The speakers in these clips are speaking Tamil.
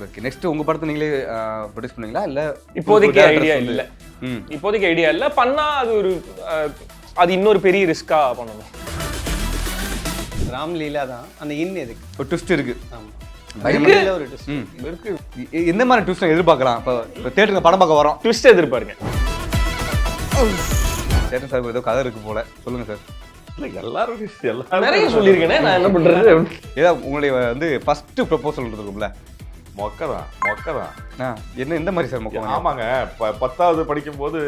ஓகே, நெக்ஸ்ட் உங்க படத்தை நீங்களே ப்ரொடியூஸ் பண்ணீங்களா இல்ல? இப்போதைக்கு ஐடியா இல்ல. இப்போதைக்கு ஐடியா இல்ல. பண்ணா அது ஒரு அது இன்னொரு பெரிய ரிஸ்கா பண்ணணும். ராம்லீலா தான். அந்த இன் எதுக்கு ஒரு ட்விஸ்ட் இருக்கு. ஆமா, இருக்கு. ஒரு ட்விஸ்ட் இருக்கு. எந்த மாதிரி ட்விஸ்ட் எதிர்பார்க்கலாம்? இப்போ தியேட்டருக்கு படம் பார்க்க வரோம், ட்விஸ்ட் எதிர்பாருங்க. சேட்டன் சார் ஏதோ கதை இருக்கு போல, சொல்லுங்க சார். எல்லாரும் நிறைய சொல்லியிருக்கேனே, நான் என்ன பண்றது? ஏதாவது உங்களுடைய வந்து ஃபர்ஸ்ட் ப்ரொபோசல் இருக்கும்ல? மொக்கதான். என்ன எந்த மாதிரி சார் மொக்கம்? ஆமாங்க, 10வது படிக்கும் போது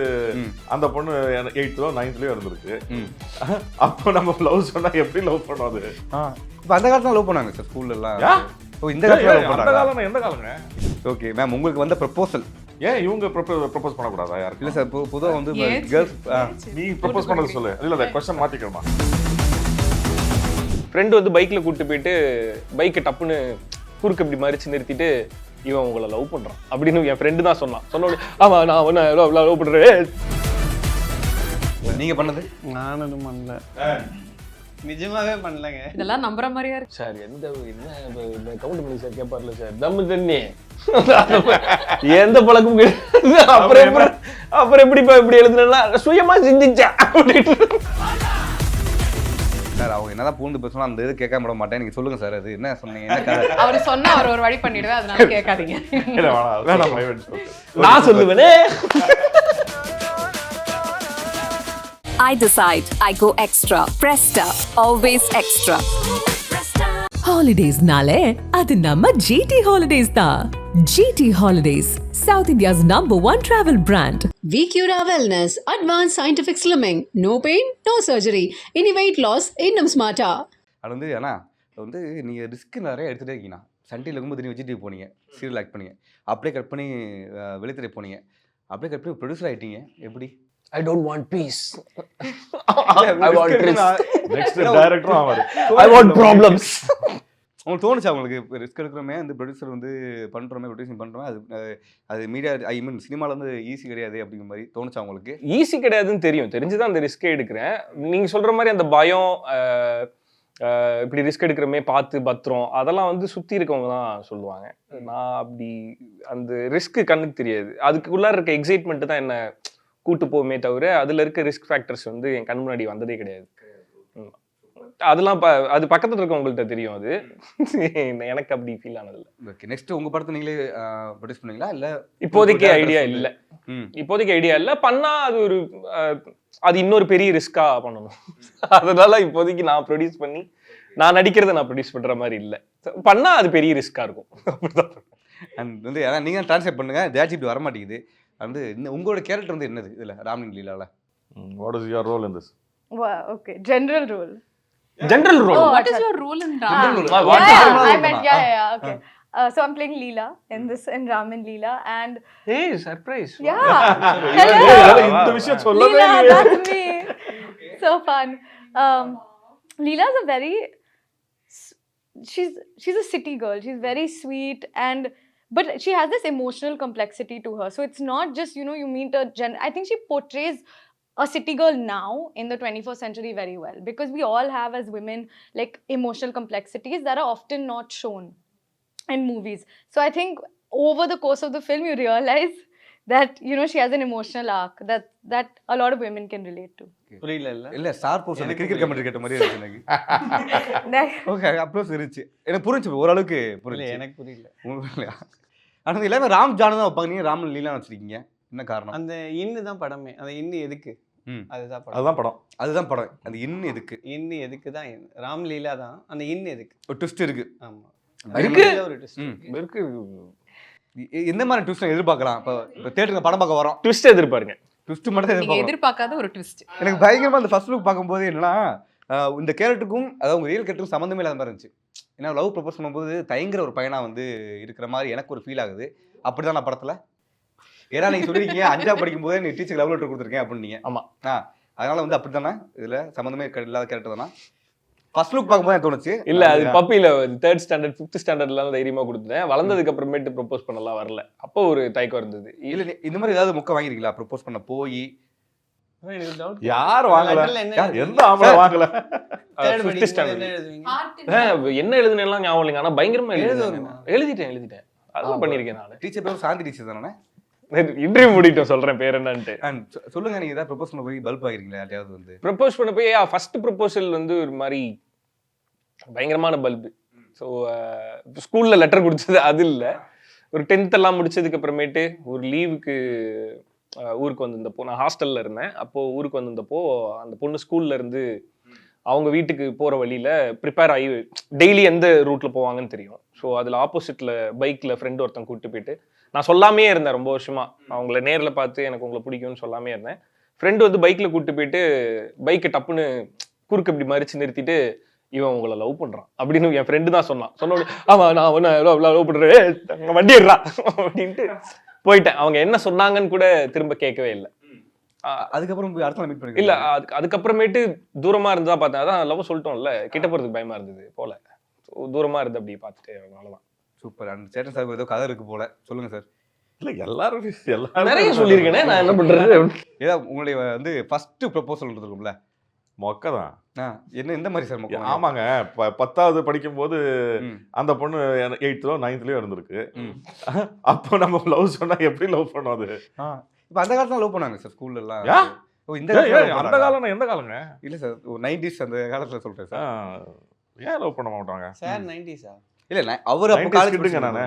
அந்த பொண்ணு 8th 9th இருந்திருக்கு. அப்போ நம்ம லவ் சொன்னா எப்படி லவ் பண்ணும்? அது இப்போ அந்த காலத்துல லவ் பண்ணாங்க சார் ஸ்கூல்ல எல்லாம். ஓ, இந்த காலத்துல எந்த காலங்க? ஓகே மேம், உங்களுக்கு வந்த ப்ரொபோசல் ஏன் இவங்க ப்ரொபோஸ் பண்ணக்கூடாதா யாருக்கு? இல்ல சார், பொதுவாக வந்து கேர்ள்ஸ் நீ ப்ரொபோஸ் பண்ணது சொல்லு. இல்ல கொஸ்டின் மாத்திக்கணுமா? ஃப்ரெண்டு வந்து பைக்ல கூட்டு போயிட்டு பைக்கை டப்புன்னு குறுக்கு இப்படி மறிச்சு நிறுத்திட்டு, இவன் உங்களை லவ் பண்றான் அப்படின்னு என் ஃப்ரெண்டு தான் சொன்னான். சொன்ன ஆமா நான் ஒன்னு லவ் பண்றேன். நீங்க பண்ணது? நானும் பண்ணல, நிஜமாவே பண்ணலங்க. இதெல்லாம் நம்புற மாதிரியா இருக்கு சார். என்ன கவுண்ட் பண்ணி சார் கேட்பார்ல சார், தம்மு தண்ணி எந்த பழக்கமும் கிடையாது. அப்புறம் எப்படிப்பா இப்படி எழுதுனா சுயமா சிந்திச்சா அப்படின்ட்டு சார். அவங்க என்னதான் பூந்து பேசணும், அந்த இது கேட்காம விட மாட்டேன். நீங்க சொல்லுங்க சார், அது என்ன சொன்னீங்க? என்ன கதை? அவர் சொன்னா அவர் ஒரு வழி பண்ணிடுவேன், அதனால கேட்காதீங்க. நான் சொல்லுவேனே. I decide. I go extra. Presta. Always extra. Holidays nale adu namma GT Holidays da. GT Holidays, South India's #1 travel brand. VQRA Wellness, Advanced Scientific Slimming. No pain, no surgery. Any weight loss, innum smarter. அது வந்து ஏன்னா வந்து நீங்க ரிஸ்க் நிறைய எடுத்துட்டே இருக்கீங்க. சன்டியில் இருக்கும்போது நீ விஜய் போனீங்க, சீரியல் ஆக்ட் பண்ணீங்க, அப்படியே கட் பண்ணி வெளித்திரை போனீங்க, அப்படியே கட் பண்ணி ப்ரொடியூசர் ஆயிட்டீங்க. எப்படி? I don't want peace. I want next டைரக்டரும் ஆவாரு. I want problems. உங்களுக்கு தோணுச்சா உங்களுக்கு ரிஸ்க் எடுக்கிறோமே, அந்த ப்ரொடியூசர் வந்து பண்ணுறோமே, ப்ரொடியூசிங் பண்ணுறோமே, அது மீடியா மீன் சினிமாவில் வந்து ஈஸி கிடையாது அப்படிங்கிற மாதிரி தோணுச்சா உங்களுக்கு? ஈஸி கிடையாதுன்னு தெரிஞ்சுதான் அந்த ரிஸ்கே எடுக்கிறேன். நீங்க சொல்ற மாதிரி அந்த பயம், இப்படி ரிஸ்க் எடுக்கிறமே பார்த்து பத்திரம், அதெல்லாம் வந்து சுற்றி இருக்கவங்க தான் சொல்லுவாங்க. நான் அப்படி அந்த ரிஸ்க் கண்ணுக்கு தெரியாது. அதுக்குள்ளார இருக்க எக்ஸைட்மெண்ட் தான் என்ன கூட்டு போகுமே தவிர அதில் இருக்க ரிஸ்க் ஃபேக்டர்ஸ் வந்து என் கண் முன்னாடி வந்ததே கிடையாது. அதெல்லாம் அது பக்கத்தில் இருக்கவங்கள்ட்ட தெரியும். அது எனக்கு அப்படி ஃபீல் ஆனதில்ல. ஓகே, நெக்ஸ்ட் உங்க படத்தை நீங்களே ப்ரொடியூஸ் பண்ணீங்களா இல்ல? இப்போதைக்கு ஐடியா இல்லை. இப்போதைக்கு ஐடியா இல்லை. பண்ணா அது ஒரு அது இன்னொரு பெரிய ரிஸ்கா பண்ணணும். அதனால இப்போதைக்கு நான் ப்ரொடியூஸ் பண்ணி நான் நடிக்கிறத நான் ப்ரொடியூஸ் பண்ற மாதிரி இல்லை. பண்ணா அது பெரிய ரிஸ்கா இருக்கும். அப்படிதான். அண்ட் வந்து ஏன்னா நீங்க ட்ரான்ஸ்லேட் பண்ணுங்க, ஜாட்சி இப்படி வர மாட்டேங்குது. வந்து உங்களோட கேரக்டர் வந்து என்னது இதுல ராம்லின் லீலால? What is your role in this? Okay, general role. General role. What is your role in Raman? I meant yeah. Okay. So I'm playing Leela in Raman Leela, and Hey, surprise. yeah. இந்த விஷயம் சொல்லவே Leela, இல்லையே. that's me. So fun. Leela is a very she's a city girl. She's very sweet, but she has this emotional complexity to her. So it's not just, you meet I think she portrays a city girl now in the 21st century very well, because we all have as women like emotional complexities that are often not shown in movies. So I think over the course of the film you realize that she has an emotional arc that a lot of women can relate to. புரியல இல்ல ஸ்டார் போர்ஸ் அந்த கிரிக்கெட் கமெண்ட்ரி கேட்ட மாதிரி இருக்கு எனக்கு. ஓகே, அப்ரோச் இருந்துச்சு, எனக்கு புரிஞ்சு ஓரளவுக்கு புரியல. எனக்கு புரியல. ஆனா எல்லாமே ராம் ஜானு தான் வைப்பாங்க, நீங்க ராமன் லீலா வச்சிருக்கீங்க. என்ன காரணம்? அந்த இன்னு தான் படமே. அந்த இன்னு எதுக்கு? அதுதான் படம். அதுதான் படம். அந்த இன்னு எதுக்கு? இன்னு எதுக்கு தான் ராம்லீலா தான். அந்த இன்னு எதுக்கு? ஒரு ட்விஸ்ட் இருக்கு. ஆமா, இருக்கு. ஒரு ட்விஸ்ட் இருக்கு. எந்த மாதிரி ட்விஸ்ட் எதிர்பார்க்கலாம்? இப்போ தியேட்டருக்கு படம் பார்க்க வரோம், ட்விஸ்ட் எதிர்பாருங்க. ட்விஸ்ட் மட்டும் நீங்க எதிர்பார்க்கலாம். எதிர்பார்க்காத ஒரு ட்விஸ்ட். எனக்கு பயங்கரமா அந்த ஃபர்ஸ்ட் லுக் பார்க்கும்போது என்னன்னா, இந்த கேரக்டருக்கும் அதாவது உங்க ரியல் கேரக்டருக்கும் சம்மந்தமே இல்லாத மாதிரி இருந்துச்சு. ஏன்னா லவ் ப்ரப்போஸ் பண்ணும்போது தயங்குற ஒரு பையனா வந்து இருக்கிற மாதிரி எனக்கு ஒரு ஃபீல் ஆகுது. அப்படிதான் நான் படத்துல. ஏன்னா நீங்க சொல்லிருக்கீங்க 5ஆவது படிக்கும் போதே நீ டீச்சருக்கு லவ் லெட்டர் கொடுத்துருக்கேன் அப்படின்னீங்க. ஆமா. அதனால வந்து அப்படித்தானே இதுல சம்மந்தமே இல்லாத கேரக்டர் தானே ஃபர்ஸ்ட் லுக் பார்க்கும்போது எனக்கு தோணுச்சு. இல்ல அது பப்பில 3rd ஸ்டாண்டர்ட் 5th ஸ்டாண்டர்ட்லாம் தைரியமா கொடுத்துட்டேன். வளர்ந்ததுக்கு அப்புறமேட்டு ப்ரப்போஸ் பண்ணலாம் வரல. அப்போ ஒரு தயக்கம் இருந்தது. இல்ல இந்த மாதிரி ஏதாவது மொக்க வாங்கிருக்கீங்களா ப்ரப்போஸ் பண்ண போய்? யார் வாங்கல? எந்த ஆம்பளை வாங்கல? 5th ஸ்டாண்டர்ட் என்ன எழுதுனேலாம் ஞாபகம் இல்லைங்க. ஆனா பயங்கரமா எழுதிட்டேன். அதெல்லாம் பண்ணியிருக்கேன் நான். டீச்சர் பேர் சாந்தி டீச்சர் தானே? இன்டர்வியூ முடிட்டோம் சொல்றேன் பேர் என்னன்ட்டு. சொல்லுங்க, நீங்க ஏதாவது ப்ரொபோஸ் பண்ண போய் பல்ப் ஆகிருக்கீங்களா யாரையாவது வந்து? ப்ரப்போஸ் பண்ண போய் ஃபர்ஸ்ட் ப்ரப்போசல் வந்து ஒரு மாதிரி பயங்கரமான பல்பு. ஸோ ஸ்கூல்ல லெட்டர் கொடுத்தது அது இல்லை. ஒரு 10th எல்லாம் முடிச்சதுக்கு அப்புறமேட்டு ஒரு லீவுக்கு ஊருக்கு வந்திருந்தப்போ, நான் ஹாஸ்டல்ல இருந்தேன். அப்போ ஊருக்கு வந்திருந்தப்போ அந்த பொண்ணு ஸ்கூல்ல இருந்து அவங்க வீட்டுக்கு போற வழியில ப்ரிப்பேர் ஆகி டெய்லி எந்த ரூட்ல போவாங்கன்னு தெரியும். ஸோ அதுல ஆப்போசிட்ல பைக்ல ஃப்ரெண்ட் ஒருத்தன் கூப்பிட்டு போயிட்டு, நான் சொல்லாமே இருந்தேன் ரொம்ப வருஷமா, அவங்கள நேர்ல பார்த்து எனக்கு உங்களை பிடிக்கும்னு சொல்லாமே இருந்தேன். ஃப்ரெண்டு வந்து பைக்ல கூப்பிட்டு போயிட்டு பைக்கை டப்புன்னு குறுக்கு இப்படி மறிச்சு நிறுத்திட்டு, இவன் உங்களை லவ் பண்றான் அப்படின்னு என் ஃப்ரெண்டு தான் சொன்னான். சொன்ன ஆமா நான் ஒன்னு லவ் பண்றேன் வண்டி எடுறா அப்படின்ட்டு போயிட்டேன். அவங்க என்ன சொன்னாங்கன்னு கூட திரும்ப கேட்கவே இல்லை. அதுக்கப்புறம் போய் அடுத்த மீட் பண்ணி இல்ல அதுக்கப்புறமேட்டு தூரமா இருந்தா பார்த்தேன். அதான் லவ் சொல்லிட்டோம்ல, கிட்ட போறதுக்கு பயமா இருந்தது போல. தூரமா இருந்து அப்படி பார்த்துட்டு அவ்வளவுதான். சூப்பர். அந்த சேட்டன் சார் ஏதோ கதை இருக்கு போல, சொல்லுங்க சார். இல்ல எல்லாரும் நிறைய சொல்லியிருக்கேனே, நான் என்ன பண்றது. ஏதாவது உங்களுடைய வந்து ஃபர்ஸ்ட் ப்ரொபோசல் இருக்கும்ல, மொக்க தான். என்ன எந்த மாதிரி சார் மொக்க? ஆமாங்க, 10th படிக்கும்போது அந்த பொண்ணு 8th 9th இருந்திருக்கு. அப்போ நம்ம லவ் சொன்னா எப்படி லவ் பண்ணோம்? அது இப்போ அந்த காலத்துல லவ் பண்ணாங்க சார் ஸ்கூல்ல எல்லாம். இந்த அந்த காலம் எந்த காலங்க? இல்ல சார் 90s அந்த காலத்துல சொல்றேன் சார். ஏன் லவ் பண்ண மாட்டாங்க சார்? 90s இல்ல அவர் அப்ப காலேஜ் கிட்டுங்க நானு.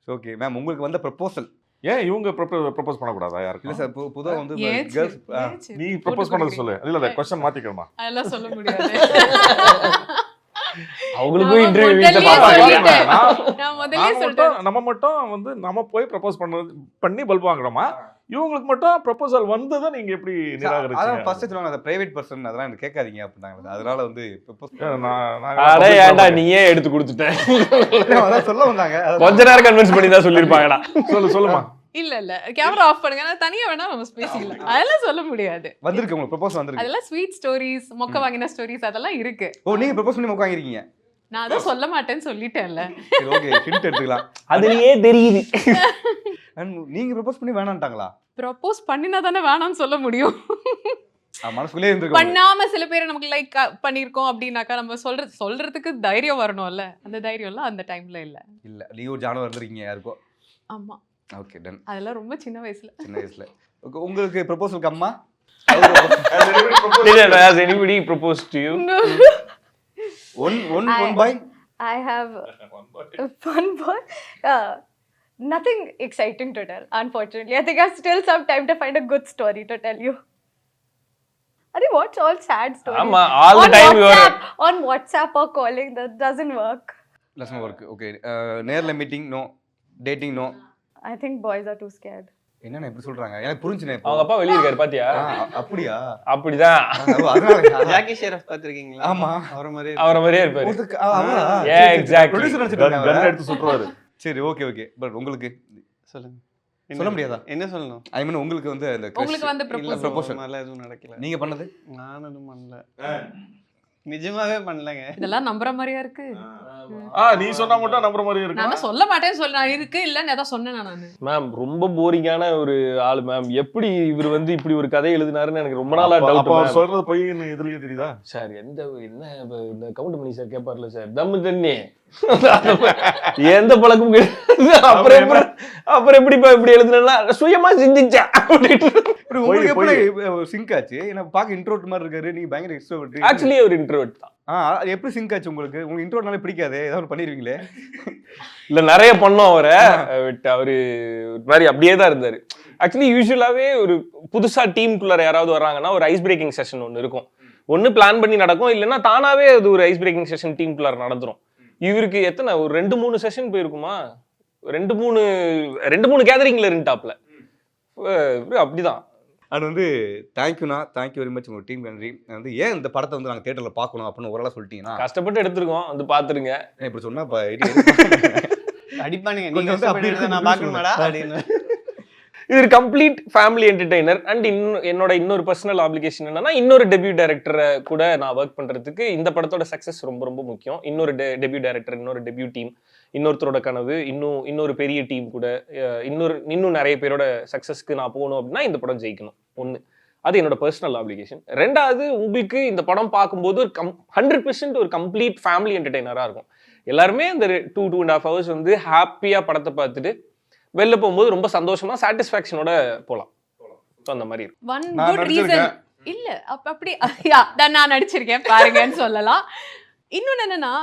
ஓகே மேம், உங்களுக்கு வந்த ப்ரொபோசல் ஏன் இவங்க ப்ரொபோஸ் பண்ண கூடாதா யாருக்கு? இல்ல சார், பொதுவா வந்து ஏன் கேர்ள்ஸ் ஏன் நீ ப்ரொபோஸ் பண்ணது சொல்லு. இல்ல क्वेश्चन மாத்திக்கணுமா? அதெல்லாம் சொல்ல முடியாது. அவங்களுக்கும் நான் இன்டர்வியூ முதல்லயே சொல்லிட்டேன். நான் முதல்லயே சொல்லிட்டேன். நம்ம மட்டும் வந்து நம்ம போய் ப்ரொபோஸ் பண்ணி பல்ப் வாங்குறோமா? இவங்களுக்கு மட்டும் ப்ரொபோசல் வந்ததை நீங்க எப்படி அதான் நிராகரிச்சீங்க? ஃபர்ஸ்ட் சொல்லுவாங்க, அந்த பிரைவேட் பர்சன் அதெல்லாம் எனக்கு கேட்காதீங்க அப்படின்னாங்க. அதனால வந்து அட ஏன்டா நீயே எடுத்து கொடுத்துட்டேன். அதான் சொல்ல வந்தாங்க. கொஞ்ச நேரம் கன்வின்ஸ் பண்ணி தான் சொல்லிருப்பாங்கடா. சொல்லுமா. இல்ல கேமரா ஆஃப் பண்ணுங்க, நான் தனியா வேணா நம்ம பேசிக்கலாம். அதெல்லாம் சொல்ல முடியாது. வந்திருக்கு உங்களுக்கு ப்ரொபோசல் வந்திருக்கு. அதெல்லாம் ஸ்வீட் ஸ்டோரிஸ், மொக்க வாங்கின ஸ்டோரிஸ் அதெல்லாம் இருக்கு. ஓ, நீங்க ப்ரொபோஸ் பண்ணி மொக்க வாங்கிருக்கீங்க? நான் அதான் சொல்ல மாட்டேன்னு சொல்லிட்டேன்ல. சரி ஓகே, ஹிண்ட் எடுத்துக்கலாம். அதுலயே தெரியுது. நீங்க ப்ரொபோஸ் பண்ணி வேணாம்ட்டாங்களா? ப்ரொபோஸ் பண்ணினா தானே வேணாம்னு சொல்ல முடியும். மனசுக்குள்ளே இருந்திருக்கும். பண்ணாம சில பேர் நமக்கு லைக் பண்ணிருக்கோம் அப்படின்னாக்கா நம்ம சொல்றதுக்கு தைரியம் வரணும்ல. அந்த தைரியம்லாம் அந்த டைம்ல இல்ல. லியோ ஜானோ இருந்திருக்கீங்க யாருக்கோ? ஆமா. Okay done. அதெல்லாம் ரொம்ப சின்ன வயசுல. ஓகே, உங்களுக்கு ப்ரொபோசலுக்கு அம்மா? Has anybody proposed to you? No. One boy? I have one boy. Nothing exciting to tell, unfortunately. I think I still some time to find a good story to tell you. Are what's all sad stories? All the time you are on WhatsApp or calling, that doesn't work. Doesn't work. Okay. நேர்ல meeting no, dating no. I think boys are too scared. என்னன்னா இப்படி சொல்றாங்க? எனக்கு புரிஞ்சுனே. அவங்க அப்பா வெளிய இருக்காரு பாத்தியா? அப்படியா? அப்படிதான். அதனால ஜாக்கி ஷெரஃப் பாத்துர்க்கீங்களா? ஆமா, அவர மாதிரியே இருப்பாரு. அவரா? Yeah, exactly. ப்ரொடியூசர் நினைச்சிட்டாங்க. கன் எடுத்து சுற்றுவாரு. சரி ஓகே. பட் உங்களுக்கு சொல்லுங்க. சொல்ல முடியாதா? என்ன சொல்லணும்? ஐ மீன் உங்களுக்கு வந்து அந்த உங்களுக்கு வந்து ப்ரொபோசல் நல்லா எதுவும் நடக்கல. நீங்க பண்ணது? நான் எதுவும் பண்ணல. நிஜமாவே பண்ணலங்க. இதெல்லாம் நம்புற மாதிரியா இருக்கு. நீ சொன்னா மட்டும் நம்புற மாதிரி இருக்கு. நான் சொல்ல மாட்டேன்னு சொல்ல, நான் இருக்கு இல்லன்னு ஏதோ சொன்னேன் நானு. மேம் ரொம்ப போரிங்கான ஒரு ஆளு மேம். எப்படி இவர் வந்து இப்படி ஒரு கதை எழுதினாருன்னு எனக்கு ரொம்ப நாளா டவுட். அப்ப அவர் சொல்றது பொய்ன்னு இதுலயே தெரியுதா? சார் என்ன இந்த கவுண்ட் பண்ணி சார் கேட்பார்ல சார், தம்மு தண்ணி எந்த பழக்கமும் கிடையாது. அப்புறம் எப்படி இப்படி எழுதுனா சுயமா சிந்திச்சா அப்படின்னு. உங்களுக்கு எப்படி சிங்க் ஆச்சு? எனக்கு பார்க்க இன்ட்ரோவர்ட் மாதிரி இருக்காரு, நீங்க பயங்கர எக்ஸ்ட்ரோவர்ட். ஆக்சுவலி ஒரு இன்ட்ரோவர்ட் தான். எப்படி சிங்க் ஆச்சு உங்களுக்கு? உங்களுக்கு இன்ட்ரோவர்ட்னாலே பிடிக்காதே, ஏதாவது பண்ணிருவீங்களே? இல்ல நிறைய பண்ணோம் அவரை. அவரு மாதிரி அப்படியே தான் இருந்தாரு. ஆக்சுவலி யூஸ்வலாவே ஒரு புதுசா டீமுக்குள்ள யாராவது வர்றாங்கன்னா ஒரு ஐஸ் பிரேக்கிங் செஷன் ஒன்று இருக்கும். ஒன்னு பிளான் பண்ணி நடக்கும், இல்லைன்னா தானாவே அது ஒரு ஐஸ் பிரேக்கிங் செஷன் டீமுக்குள்ள நடந்துரும். இவருக்கு எத்தனை ஒரு 2-3 செஷன் போயிருக்குமா? 2-3 கேதரிங்ல இருந்துட்டாப்ல. அப்படிதான். அது வந்து தேங்க்யூ வெரி மச் உங்க டீம் நன்றி. வந்து ஏன் இந்த படத்தை வந்து நாங்க தியேட்டர்ல பார்க்கணும் அப்படின்னு ஒரு ஆளா சொல்லிட்டீங்கன்னா, கஷ்டப்பட்டு எடுத்திருக்கோம், வந்து பாத்துருங்க. இப்படி சொன்னா அடிப்பானுங்க. கொஞ்சம் நீங்க வந்து அப்படி அப்படி நான் பார்க்கணுமாடா அப்படின்னு. இது கம்ப்ளீட் ஃபேமிலி என்டர்டெய்னர். அண்ட் என்னோட இன்னொரு பர்சனல் ஆப்ளிகேஷன் என்னன்னா, இன்னொரு டெபியூ டைரக்டரை கூட நான் ஒர்க் பண்றதுக்கு இந்த படத்தோட சக்சஸ் ரொம்ப ரொம்ப முக்கியம். இன்னொரு டெபியூ டைரக்டர், இன்னொரு டெபியூ டீம், இன்னொருத்தரோட கனவு, இன்னொரு பெரிய டீம் கூட இன்னும் நிறைய பேரோட சக்சஸ்க்கு நான் போகணும் அப்படின்னா இந்த படம் ஜெயிக்கணும். ஒன்று, அது என்னோட பர்சனல் ஆப்ளிகேஷன். ரெண்டாவது, உங்களுக்கு இந்த படம் பார்க்கும்போது ஒரு 100% ஒரு கம்ப்ளீட் ஃபேமிலி என்டர்டெய்னராக இருக்கும். எல்லாருமே அந்த 2.5 hours வந்து ஹாப்பியா படத்தை பார்த்துட்டு வெளில போகும்போது ரொம்ப சந்தோஷமா சாட்டிஸ்ஃபேக்ஷனோட போகலாம். அந்த மாதிரி இருக்கும். ஒன் நான் குட் ரீசன் நடிச்சிருக்கேன். இல்ல அப்படி நான் நடிச்சிருக்கேன் பாருங்கன்னு சொல்லலாம். இன்னொன்னு என்னன்னா,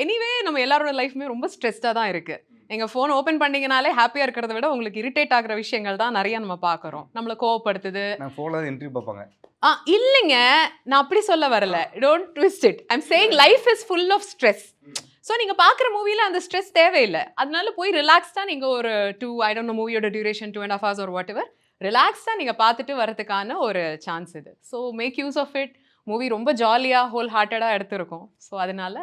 எனிவே நம்ம எல்லாரோட லைஃப்மே ரொம்ப ஸ்ட்ரெஸ்டா தான் இருக்கு. எங்க ஃபோன் ஓபன் பண்ணீங்கனாலே ஹாப்பியா இருக்கிறத விட உங்களுக்கு இரிட்டேட் ஆகுற விஷயங்கள் தான் நிறைய நம்ம பாக்குறோம். நம்மள கோவப்படுத்துது. நான் ஃபோன்ல இன்டர்வியூ பார்ப்பாங்க. இல்லைங்க, நான் அப்படி சொல்ல வரல. Don't twist it. I am saying life is full of stress. So நீங்கள் பார்க்குற மூவியில் அந்த ஸ்ட்ரெஸ் தேவையில்லை. அதனால போய் ரிலாக்ஸ்டாக நீங்கள் ஒரு மூவியோட டியூரேஷன் 2.5 hours or whatever, ரிலாக்ஸ்டாக நீங்கள் பார்த்துட்டு வரதுக்கான ஒரு சான்ஸ் இது. So make use of it. Movie ரொம்ப ஜாலியாக ஹோல் ஹார்ட்டடாக எடுத்துருக்கோம். ஸோ அதனால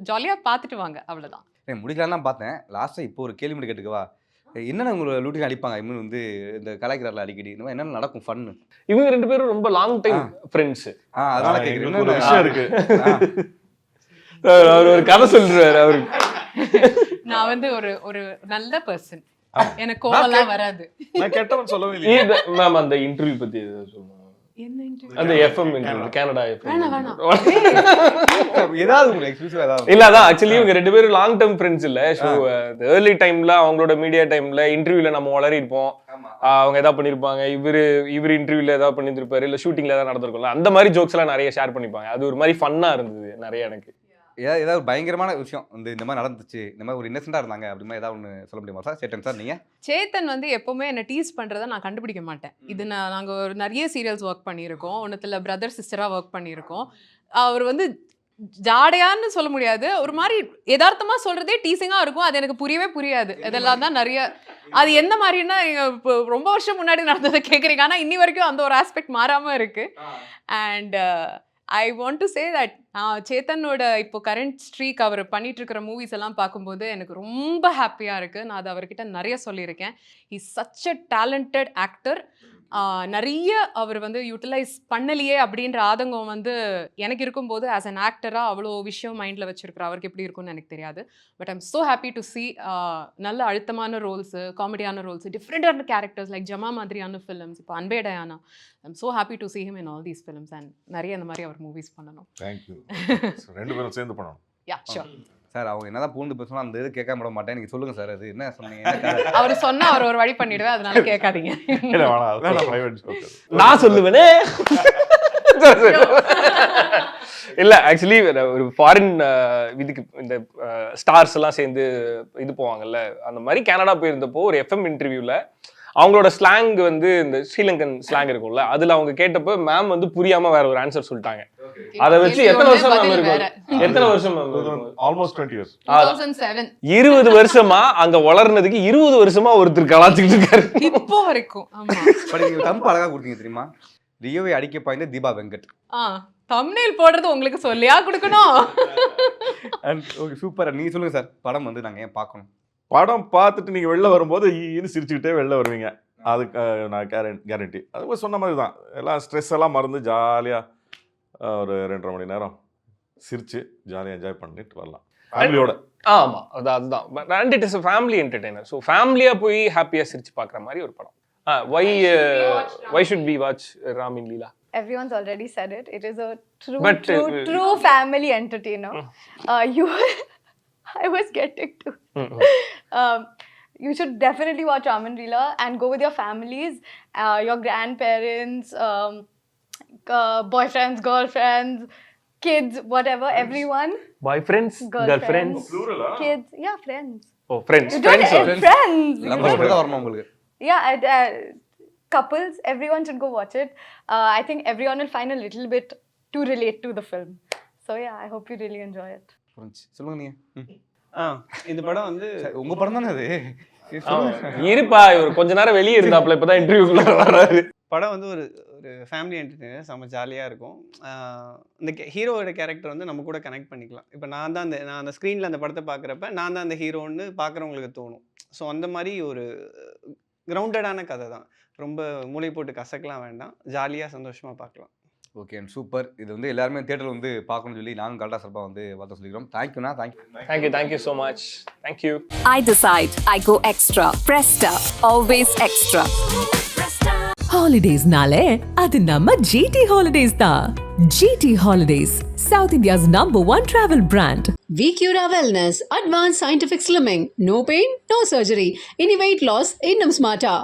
ஜாலியாக பார்த்துட்டு வாங்க, அவ்வளோதான். முடிக்கலாம் தான் பார்த்தேன். லாஸ்ட்டாக இப்போ ஒரு கேள்வி மட்டும் கேட்டுக்கவா? என்னென்ன உங்களை லூட்டிங் அடிப்பாங்க? ஐ மீன் வந்து இந்த கலாய்க்கிறாரில் அடிக்கடி இந்த மாதிரி என்னென்ன நடக்கும் ஃபன்னு? இவங்க 2 பேரும் ரொம்ப லாங் டைம் ஃப்ரெண்ட்ஸ். அதனால ஒரு கேட்குறேன். விஷயம் இருக்கு. அவர் ஒரு கதை சொல்றாரு. அவருக்கு நான் வந்து ஒரு நல்ல பர்சன். எனக்கு கோவம்லாம் வராது. நான் கெட்டவன் சொல்லவே இல்லை. மேம் அந்த இன்டர்வியூ பத்தி சொல்லுங்க. என்ன interview? அந்த எஃப்எம் இன்டர்வியூ, கனடா எஃப்எம். வேணாம். ஏதாவது உங்களுக்கு எக்ஸ்க்ளூசிவ் ஏதாவது? இல்ல அதான் ஆக்சுவலி இவங்க 2 பேரும் லாங் டர்ம் ஃப்ரெண்ட்ஸ் இல்ல. ஸோ ஏர்லி டைம்ல அவங்களோட மீடியா டைம்ல இன்டர்வியூல நம்ம வளரி இருப்போம். அவங்க ஏதாவது பண்ணிருப்பாங்க, இவர் இன்டர்வியூல ஏதாவது பண்ணிருப்பாரு, இல்ல ஷூட்டிங்ல ஏதாவது நடந்திருக்கும்ல, அந்த மாதிரி ஜோக்ஸ் எல்லாம் நிறைய ஷேர் பண்ணிப்பாங்க. அது ஒரு மாதிரி ஃபன்னா இருந்தது நிறைய. எனக்கு ஏதாவது பயங்கரமான விஷயம் வந்து இந்த மாதிரி நடந்துச்சு, இந்த மாதிரி ஒரு இன்னசென்ட்டாக இருந்தாங்க அப்படி மாதிரி ஏதாவது ஒன்று சொல்ல முடியுமா சார்? சேத்தன் சார், நீங்கள்? சேத்தன் வந்து எப்போவுமே என்னை டீஸ் பண்ணுறதை நான் கண்டுபிடிக்க மாட்டேன். இது நாங்கள் ஒரு நிறைய சீரியல்ஸ் ஒர்க் பண்ணியிருக்கோம். ஒன்றுத்தில் பிரதர் சிஸ்டராக ஒர்க் பண்ணியிருக்கோம். அவர் வந்து ஜாடையான்னு சொல்ல முடியாது, ஒரு மாதிரி யதார்த்தமாக சொல்கிறதே டீசிங்காக இருக்கும். அது எனக்கு புரியவே புரியாது. இதெல்லாம் தான் நிறைய. அது எந்த மாதிரின்னா, இப்போ ரொம்ப வருஷம் முன்னாடி நடந்ததை கேட்குறீங்க, ஆனால் இன்னி வரைக்கும் அந்த ஒரு ஆஸ்பெக்ட் மாறாமல் இருக்குது. And I want to say that சேத்தனோட இப்போ கரண்ட் ஸ்ட்ரீக் அவர் பண்ணிட்டு இருக்கிற மூவிஸ் எல்லாம் பார்க்கும்போது எனக்கு ரொம்ப ஹாப்பியாக இருக்குது. நான் அது அவர்கிட்ட நிறைய சொல்லியிருக்கேன். Is such a talented actor. நிறைய அவர் வந்து யூட்டிலைஸ் பண்ணலையே அப்படின்ற ஆதங்கம் வந்து எனக்கு இருக்கும்போது, ஆஸ் அன் ஆக்டராக அவ்வளோ விஷயம் மைண்டில் வச்சுருக்குற அவருக்கு எப்படி இருக்கும்னு எனக்கு தெரியாது. But I'm so happy to C நல்ல அழுத்தமான ரோல்ஸு, காமெடியான ரோல்ஸு, டிஃப்ரெண்டான கேரக்டர்ஸ் லைக் ஜமா மாதிரியான ஃபிலிம்ஸ், இப்போ அன்பே Diana. I'm so happy to see him in all these films. And நிறைய இந்த மாதிரி அவர் மூவிஸ் பண்ணணும். தேங்க்யூ. 2 பேரும் சேர்ந்து பண்ணணும். யா ஷோர் சார். அவங்க என்னதான் பூந்து பேசணும் அந்த இது கேட்க விட மாட்டேன். நீங்கள் சொல்லுங்கள் சார், அது என்ன சொன்னீங்க? அவர் சொன்னால் அவர் ஒரு வழி பண்ணிடுவேன், அதனால கேட்காதீங்க. நான் சொல்லுவேனே. இல்ல ஆக்சுவலி ஒரு ஃபாரின் இதுக்கு இந்த ஸ்டார்ஸ் எல்லாம் சேர்ந்து இது போவாங்கல்ல, அந்த மாதிரி கனடா போயிருந்தப்போ ஒரு எஃப்எம் இன்டர்வியூல அவங்களோட ஸ்லாங் வந்து இந்த ஸ்ரீலங்கன் ஸ்லாங் இருக்கும்ல, அதுல அவங்க கேட்டப்போ மேம் வந்து புரியாம வேற ஒரு ஆன்சர் சொல்லிட்டாங்க. அதை வச்சு எத்தனை வருஷம் மேம் இருக்கும்? எத்தனை வருஷம் மேம்? Almost 20 years. 2007 20 வருஷமா அங்க வளர்னதுக்கு 20 வருஷமா ஒருத்தர் கலாச்சிட்டு இருக்காரு இப்போ வரைக்கும். ஆமா, பட் நீங்க தம்பு அழகா கொடுத்தீங்க தெரியுமா? ரியோவை அடிக்க பாய்ந்த தீபா வெங்கட். தம்ப்நெயில் போடுறது உங்களுக்கு சொல்லியா கொடுக்கணும்? Okay, super. நீங்க சொல்லுங்க சார், படம் வந்து நாங்க ஏன் பார்க்கணும்? படம் பார்த்துட்டு நீங்கள் வெளில வரும்போது ஈன்னு சிரிச்சுக்கிட்டே வெளில வருவீங்க. அதுக்கு நான் கேரண்டி. அது சொன்ன மாதிரி தான். எல்லாம் ஸ்ட்ரெஸ் எல்லாம் மறந்து ஜாலியாக ஒரு 2.5 மணி நேரம் சிரிச்சு ஜாலியாக என்ஜாய் பண்ணிட்டு வரலாம் ஃபேமிலியோட. ஆமா, அதுதான். And it is a family entertainer. So ஃபேமிலியா போய் ஹாப்பியா சிரிச்சு பார்க்குற மாதிரி ஒரு படம். why should we watch Ram in Leela? Everyone's already said it. It is a true family entertainer. I was getting to. You should definitely watch Ram and Leela and go with your families, your grandparents, boyfriends, girlfriends, kids, whatever, everyone. Boyfriends, girlfriends, Kids, yeah, friends. Oh, friends. Friends. வரணும் உங்களுக்கு. Yeah, couples, everyone should go watch it. I think everyone will find a little bit to relate to the film. So yeah, I hope you really enjoy it. சொல்லுங்க நீங்க. இந்த படம் வந்து உங்க படம் தானே அது? இருப்பா, இவர் கொஞ்ச நேரம் வெளியே இருந்தாப்ல, இப்பதான் இன்டர்வியூக்குள்ள வராரு. படம் வந்து ஒரு ஃபேமிலி என்டர்டெய்னர், செம்ம ஜாலியாக இருக்கும். இந்த ஹீரோவோட கேரக்டர் வந்து நம்ம கூட கனெக்ட் பண்ணிக்கலாம். இப்போ நான் அந்த ஸ்க்ரீனில் அந்த படத்தை பார்க்குறப்ப நான் தான் அந்த ஹீரோன்னு பார்க்குறவங்களுக்கு தோணும். ஸோ அந்த மாதிரி ஒரு கிரவுண்டடான கதை தான். ரொம்ப மூளை போட்டு கசக்கலாம் வேண்டாம், ஜாலியாக சந்தோஷமாக பார்க்கலாம். Okay, and super. இது வந்து எல்லாருமே தியேட்டரில் வந்து பார்க்கணும்னு சொல்லி நாங்கள் கல்டா சார்பாக வந்து பார்த்து சொல்லிக்கிறோம். தேங்க்யூண்ணா. Thank you so much. Thank you. I decide. I go extra. Presta. Always extra. ஹாலிடேஸ்னாலே அது நம்ம ஜிடி ஹாலிடேஸ் தான். GT holidays, South India's #1 travel brand. VQRA Wellness, Advanced Scientific Slimming. No pain, no surgery. Any weight loss, இன்னும் smarter.